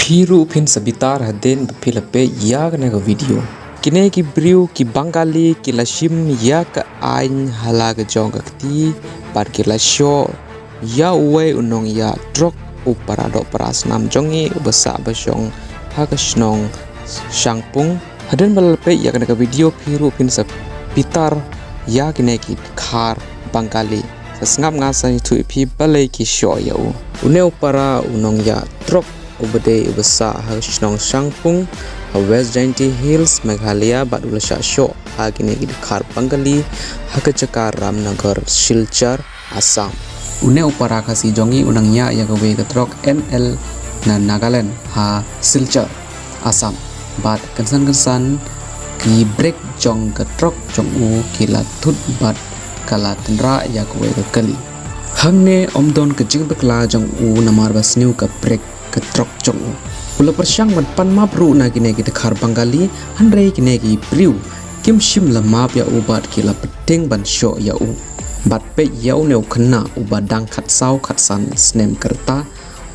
Phiru phin sabitar haden philape yak na video. Kine ki briu ki Bangali ki lashim yak ain halag jong akti par ki lasho ya uwe unong ya Trok uparado parasnam jongi besa basong hagasnong shangpung haden balpe yak na video phiru phin sabitar ya kine ki Dkhar Bangali Sngap ngasani tu pi Balei ki Shoh ya u uneu para unong ya Trok ubade ubasa hagasnong shangpung West Jainti Hills Meghalaya badul Shoh agine ki Dkhar Bangali hagachakar Ramnagar Silchar Assam une upara Khasi jongi unang Ñiah ya gawe ke Trok NL na Nagaland ha Silchar Assam bat kensan ki break jong ke Trok jong u kila thut bat kala tenra ya gawe ke kali hangne omdon ke jing bekla jong u namar basniu ke break ke Trok jong u Ula persyang man pan mapru na kine ki Dkhar Bangali handrei kine ki priu kim shim la map ya ubat kila peting ban Shoh ya u bat pe ya u neu kena ubadang khat sau khat san snem kerta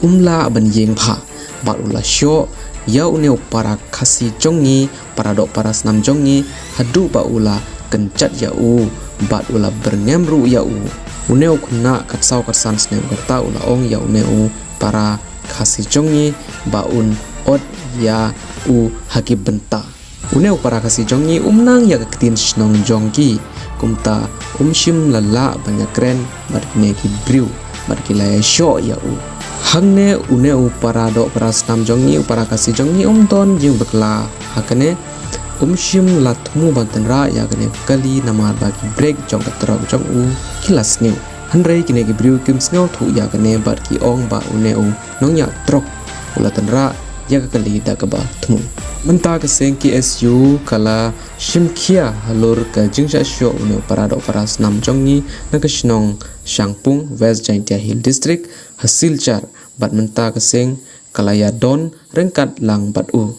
umla ban yeng pha bat ula Shoh ya u neu para Khasi jongi para dok para snam jongi hadu ba ula Kynjat ya u bat ula berngemru ya u uneu kena khat sau khat san snem kerta ula ong ya u neu para Khasi jongi baun od ya u haki benta uneu para Khasi jongi umnang ya ketin snong jongki kumta umshim lala banyak kren barkine ki briu barkilaya Shoh ya u hangne uneu para dok para snam jongi para Khasi jongi umton jing bekla hakane umshim latmu bantenra ya kene kali namar bagi break jong katrok jong u kilas new handrei kine ki briu kim snau thu ya kene bar ki ong ba uneu nong ya Trok ula tenra ya kali da ka ba thmu menta ka seng ki SU kala shimkhia halur ka jingja Shoh uneu parado paras nam jongi na ka shnong shangpung West Jainti Hill District Hasilchar bat menta ka seng kala ya don rengkat lang bat u